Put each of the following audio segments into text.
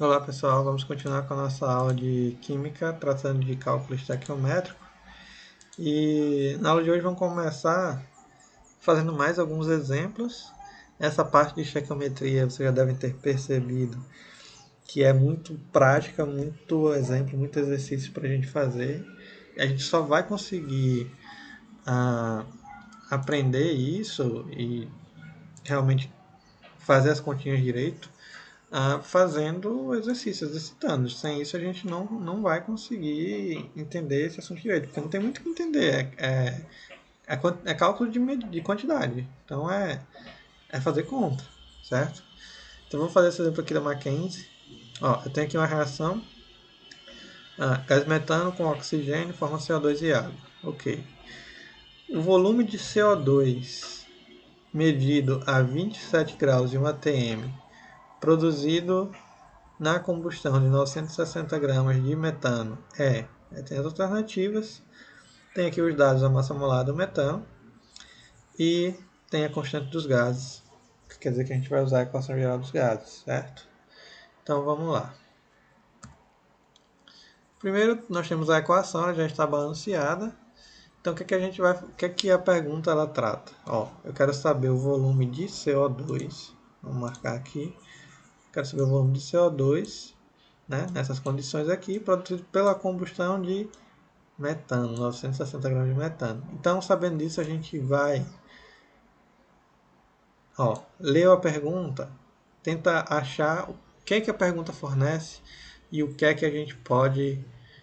Olá pessoal, vamos continuar com a nossa aula de Química, tratando de cálculo estequiométrico. E na aula de hoje vamos começar fazendo mais alguns exemplos. Essa parte de estequiometria vocês já devem ter percebido que é muito prática, muito exemplo, muito exercício para a gente fazer. E a gente só vai conseguir aprender isso e realmente fazer as continhas direito fazendo exercícios, exercitando. Sem isso a gente não vai conseguir entender esse assunto direito, porque não tem muito o que entender. É cálculo de quantidade. Então é fazer conta, certo? Então vamos fazer esse exemplo aqui da Mackenzie. Ó, eu tenho aqui uma reação gás metano com oxigênio forma CO2 e água. Ok. O volume de CO2 medido a 27 graus de 1 atm produzido na combustão de 960 gramas de metano tem as alternativas, tem aqui os dados da massa molar do metano e tem a constante dos gases, que quer dizer que a gente vai usar a equação geral dos gases, certo? Então vamos lá. Primeiro nós temos a equação, ela já está balanceada. Então o que, que a gente vai, o que, que a pergunta ela trata? Ó, eu quero saber o volume de CO2, vamos marcar aqui. Quero saber o volume de CO2, né, nessas condições aqui, produzido pela combustão de metano, 960 gramas de metano. Então, sabendo disso, a gente vai, leu a pergunta, tenta achar o que é que a pergunta fornece e o que é que a gente pode,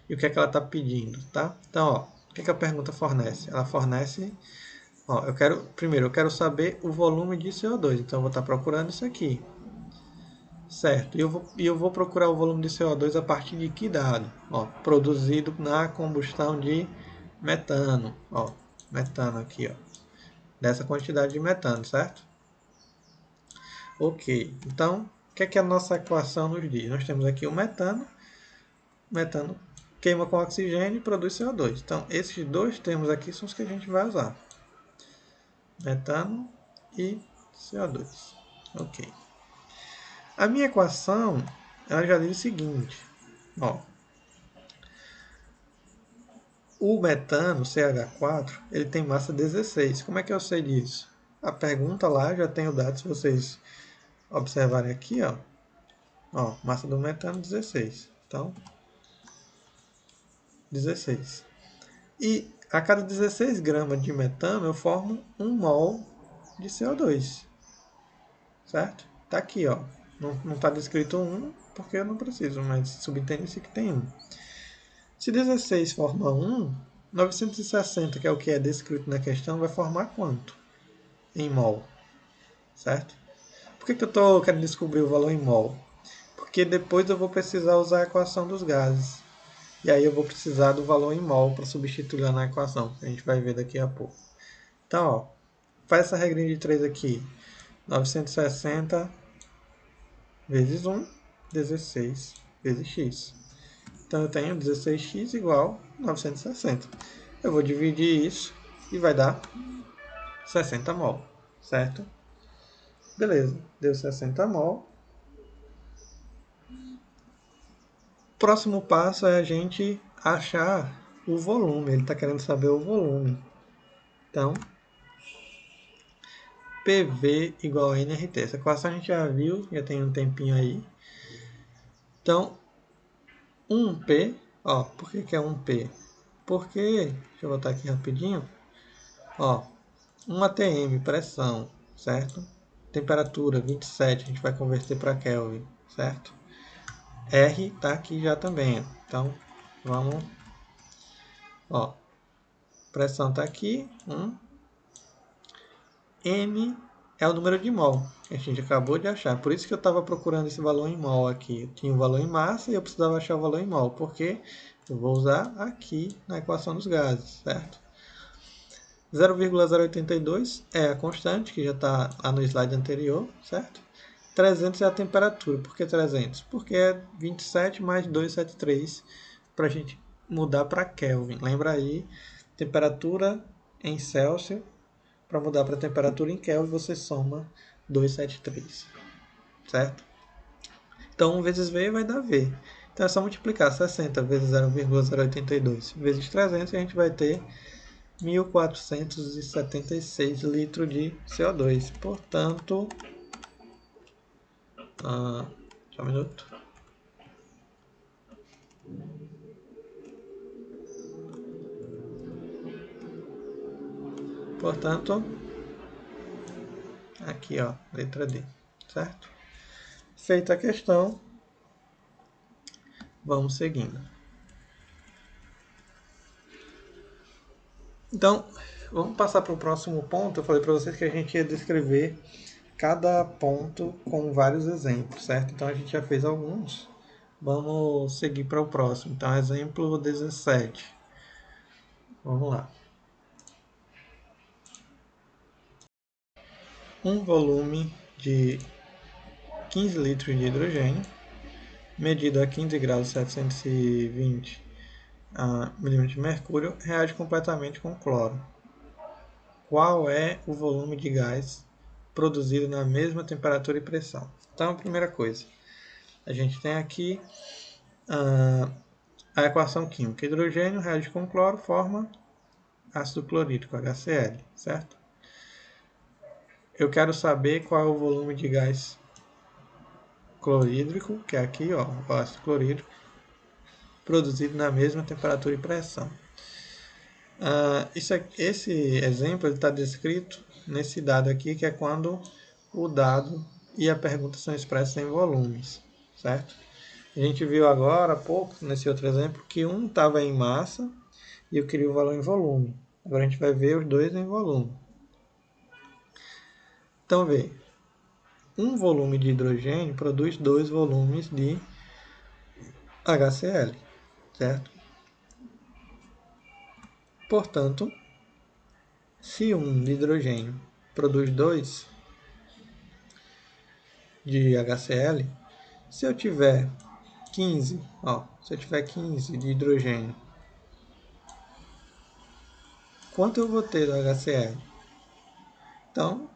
e o que é que ela está pedindo, tá? Então, o que é que a pergunta fornece? Ela fornece, primeiro, eu quero saber o volume de CO2, então eu vou estar procurando isso aqui. Certo, e eu vou procurar o volume de CO2 a partir de que dado? Ó, produzido na combustão de metano. Ó, metano aqui, ó, dessa quantidade de metano, certo? Ok, então, o que é que a nossa equação nos diz? Nós temos aqui o metano queima com oxigênio e produz CO2. Então, esses dois termos aqui são os que a gente vai usar. Metano e CO2. Ok. A minha equação, ela já diz o seguinte, ó, o metano, CH4, ele tem massa 16. Como é que eu sei disso? A pergunta lá já tem o dado, se vocês observarem aqui, ó, massa do metano 16. Então, 16. E a cada 16 gramas de metano eu formo 1 mol de CO2. Certo? Tá aqui, ó. Não está descrito 1 porque eu não preciso, mas subentende-se que tem 1. Se 16 forma 1, 960, que é o que é descrito na questão, vai formar quanto? Em mol, certo? Por que eu estou querendo descobrir o valor em mol? Porque depois eu vou precisar usar a equação dos gases. E aí eu vou precisar do valor em mol para substituir lá na equação, que a gente vai ver daqui a pouco. Então, ó, faz essa regrinha de 3 aqui. 960 vezes 1, 16 vezes x. Então eu tenho 16x igual 960. Eu vou dividir isso e vai dar 60 mol, certo? Beleza, deu 60 mol. Próximo passo é a gente achar o volume. Ele está querendo saber o volume. Então, PV igual a nRT. Essa equação a gente já viu, já tem um tempinho aí. Então, 1P, ó, por que é 1P? Porque, deixa eu botar aqui rapidinho, ó, 1 atm, pressão, certo? Temperatura 27, a gente vai converter para Kelvin, certo? R está aqui já também, então vamos, ó, pressão está aqui, 1. M é o número de mol, que a gente acabou de achar. Por isso que eu estava procurando esse valor em mol aqui. Eu tinha o valor em massa e eu precisava achar o valor em mol, porque eu vou usar aqui na equação dos gases, certo? 0,082 é a constante, que já está lá no slide anterior, certo? 300 é a temperatura. Por que 300? Porque é 27 mais 273 para a gente mudar para Kelvin. Lembra aí, temperatura em Celsius. Para mudar para temperatura em Kelvin, você soma 273, certo? Então, 1 vezes V vai dar V. Então, é só multiplicar 60 vezes 0,082 vezes 300 e a gente vai ter 1.476 litros de CO2. Portanto, só um minuto. Portanto, aqui ó, letra D, certo? Feita a questão, vamos seguindo. Então, vamos passar para o próximo ponto. Eu falei para vocês que a gente ia descrever cada ponto com vários exemplos, certo? Então a gente já fez alguns. Vamos seguir para o próximo. Então, exemplo 17. Vamos lá. Um volume de 15 litros de hidrogênio, medido a 15 graus 720 milímetros de mercúrio, reage completamente com cloro. Qual é o volume de gás produzido na mesma temperatura e pressão? Então, a primeira coisa, a gente tem aqui a equação química. Hidrogênio reage com cloro, forma ácido clorídrico, HCl, certo? Eu quero saber qual é o volume de gás clorídrico, que é aqui, ó, o ácido clorídrico, produzido na mesma temperatura e pressão. Esse exemplo está descrito nesse dado aqui, que é quando o dado e a pergunta são expressos em volumes, certo? A gente viu agora há pouco, nesse outro exemplo, que um estava em massa e eu queria o valor em volume. Agora a gente vai ver os dois em volume. Então, vê, um volume de hidrogênio produz 2 volumes de HCl, certo? Portanto, se um de hidrogênio produz 2 de HCl, se eu tiver 15, se eu tiver 15 de hidrogênio, quanto eu vou ter do HCl? Então,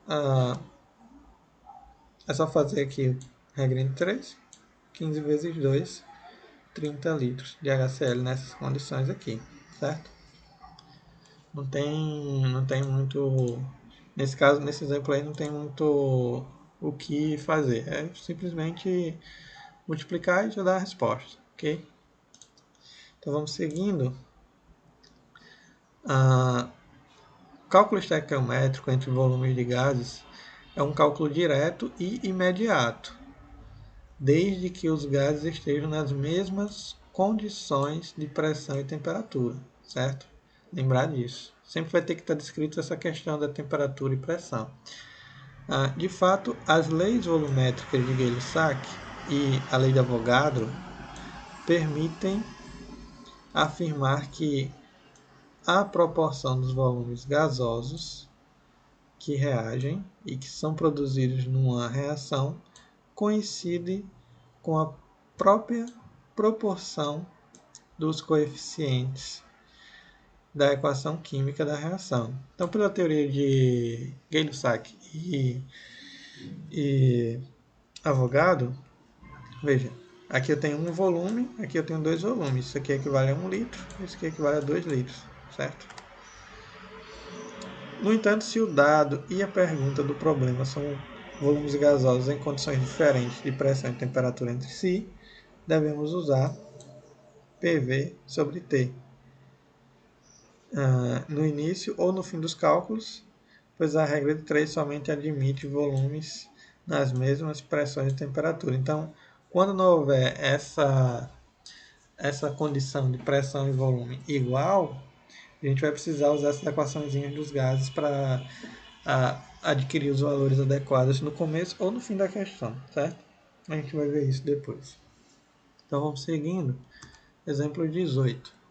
é só fazer aqui regra de 3, 15 vezes 2, 30 litros de HCl nessas condições aqui, certo? Não tem muito, nesse caso, nesse exemplo aí, não tem muito o que fazer. É simplesmente multiplicar e já dar a resposta, ok? Então vamos seguindo. O cálculo estequiométrico entre volumes de gases é um cálculo direto e imediato, desde que os gases estejam nas mesmas condições de pressão e temperatura, certo? Lembrar disso. Sempre vai ter que estar descrito essa questão da temperatura e pressão. De fato, as leis volumétricas de Gay-Lussac e a lei de Avogadro permitem afirmar que a proporção dos volumes gasosos que reagem e que são produzidos numa reação coincide com a própria proporção dos coeficientes da equação química da reação. Então, pela teoria de Gay-Lussac e Avogadro, veja, aqui eu tenho um volume, aqui eu tenho 2 volumes. Isso aqui equivale a 1 litro, isso aqui equivale a 2 litros, certo? No entanto, se o dado e a pergunta do problema são volumes gasosos em condições diferentes de pressão e temperatura entre si, devemos usar PV sobre T no início ou no fim dos cálculos, pois a regra de 3 somente admite volumes nas mesmas pressões e temperatura. Então, quando não houver essa condição de pressão e volume igual, a gente vai precisar usar essas equações dos gases para adquirir os valores adequados no começo ou no fim da questão, certo? A gente vai ver isso depois. Então vamos seguindo. Exemplo 18.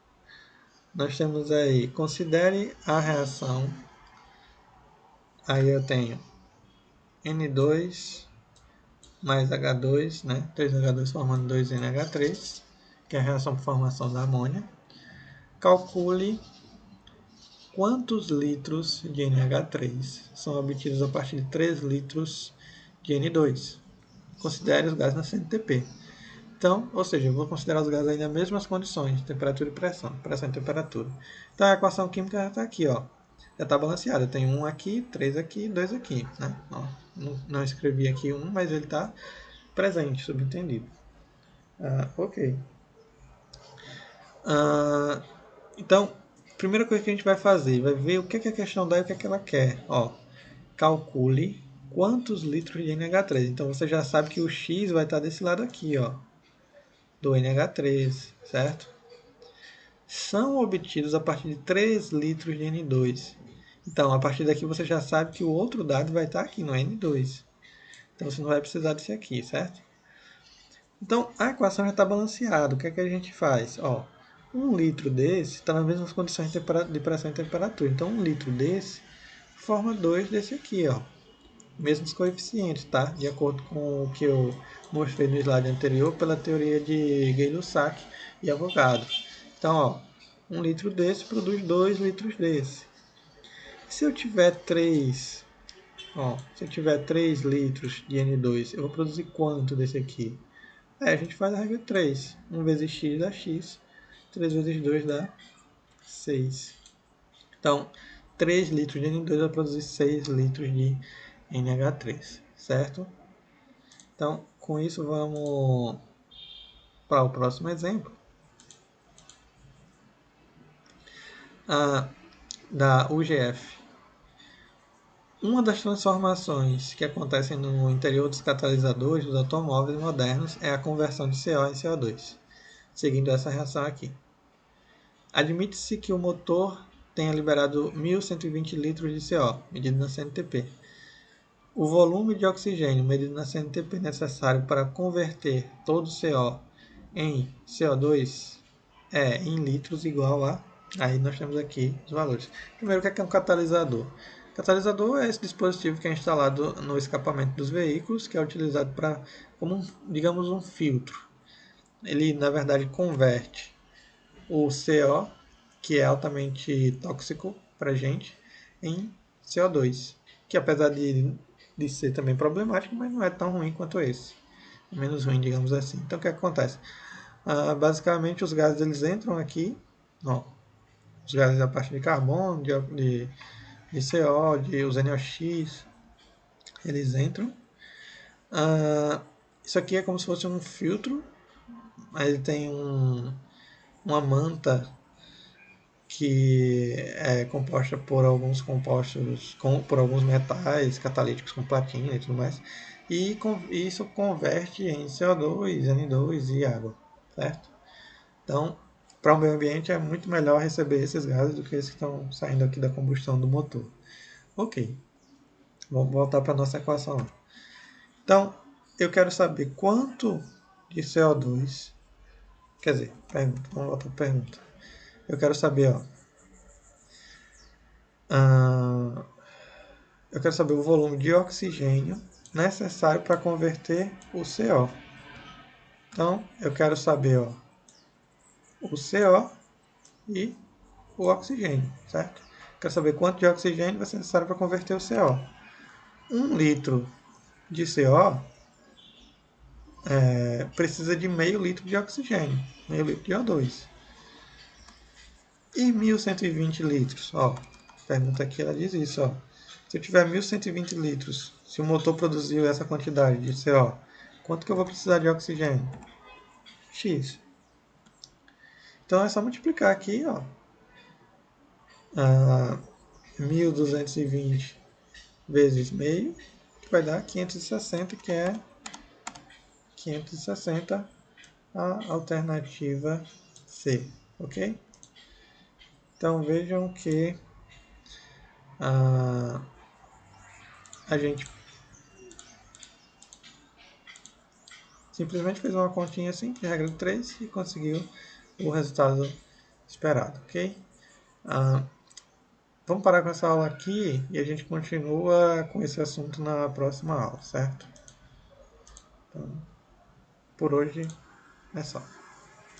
Nós temos aí, considere a reação. Aí eu tenho N2 mais H2, né? 3H2 formando 2NH3, que é a reação por formação da amônia. Calcule quantos litros de NH3 são obtidos a partir de 3 litros de N2, considere os gases na CNTP. Então, ou seja, eu vou considerar os gases aí nas mesmas condições, temperatura e pressão, pressão e temperatura. Então a equação química já está aqui, ó. Já está balanceada. Eu tenho 1 aqui, 3 aqui, 2 aqui. Né? Ó, não escrevi aqui 1, mas ele está presente, subentendido. Ok. Então, primeira coisa que a gente vai fazer, vai ver o que a questão dá e o que ela quer. Ó, calcule quantos litros de NH3. Então você já sabe que o X vai estar desse lado aqui, ó, do NH3, certo? São obtidos a partir de 3 litros de N2. Então, a partir daqui você já sabe que o outro dado vai estar aqui no N2. Então você não vai precisar desse aqui, certo? Então, a equação já está balanceada. O que é que a gente faz? Ó, 1 litro desse está nas mesmas condições de pressão e temperatura. Então, 1 litro desse forma 2 desse aqui, ó. Mesmos coeficientes, tá? De acordo com o que eu mostrei no slide anterior pela teoria de Gay-Lussac e Avogadro. Então, ó, 1 litro desse produz 2 litros desse. Se eu tiver 3, ó, se eu tiver 3 litros de N2, eu vou produzir quanto desse aqui? A gente faz a regra 3. 1 vezes x dá x, 3 vezes 2 dá 6. Então, 3 litros de N2 vai produzir 6 litros de NH3, certo? Então, com isso, vamos para o próximo exemplo. Da UGF. Uma das transformações que acontecem no interior dos catalisadores dos automóveis modernos é a conversão de CO em CO2, seguindo essa reação aqui. Admite-se que o motor tenha liberado 1.120 litros de CO, medido na CNTP. O volume de oxigênio medido na CNTP necessário para converter todo o CO em CO2 é em litros igual a... Aí nós temos aqui os valores. Primeiro, o que é um catalisador? Catalisador é esse dispositivo que é instalado no escapamento dos veículos, que é utilizado para, como digamos, um filtro. Ele, na verdade, converte o CO, que é altamente tóxico para a gente, em CO2, que apesar de ser também problemático, mas não é tão ruim quanto esse. É menos ruim, digamos assim. Então, o que acontece? Basicamente, os gases eles entram aqui, ó, os gases a partir de carbono, de CO, os NOx, eles entram. Isso aqui é como se fosse um filtro, mas ele tem uma manta que é composta por alguns compostos, por alguns metais catalíticos com platina e tudo mais, e isso converte em CO2, N2 e água, certo? Então, para o meio ambiente é muito melhor receber esses gases do que esses que estão saindo aqui da combustão do motor. Ok, vamos voltar para a nossa equação. Então, eu quero saber quanto de CO2, quer dizer, pergunta, vamos voltar para a pergunta. Eu quero saber, ó, eu quero saber o volume de oxigênio necessário para converter o CO. Então, eu quero saber, ó, o CO e o oxigênio, certo? Quero saber quanto de oxigênio vai ser necessário para converter o CO. 1 litro de CO precisa de meio litro de oxigênio, meio litro de O2. E 1.120 litros? Ó, a pergunta aqui ela diz isso. Ó. Se eu tiver 1.120 litros, se o motor produziu essa quantidade de CO, quanto que eu vou precisar de oxigênio? X. Então é só multiplicar aqui, ó. 1.220 vezes meio, que vai dar 560, que é 560 a alternativa C, ok? Então vejam que a gente simplesmente fez uma continha assim, de regra 3, e conseguiu o resultado esperado, ok? Vamos parar com essa aula aqui e a gente continua com esse assunto na próxima aula, certo? Então, por hoje é só.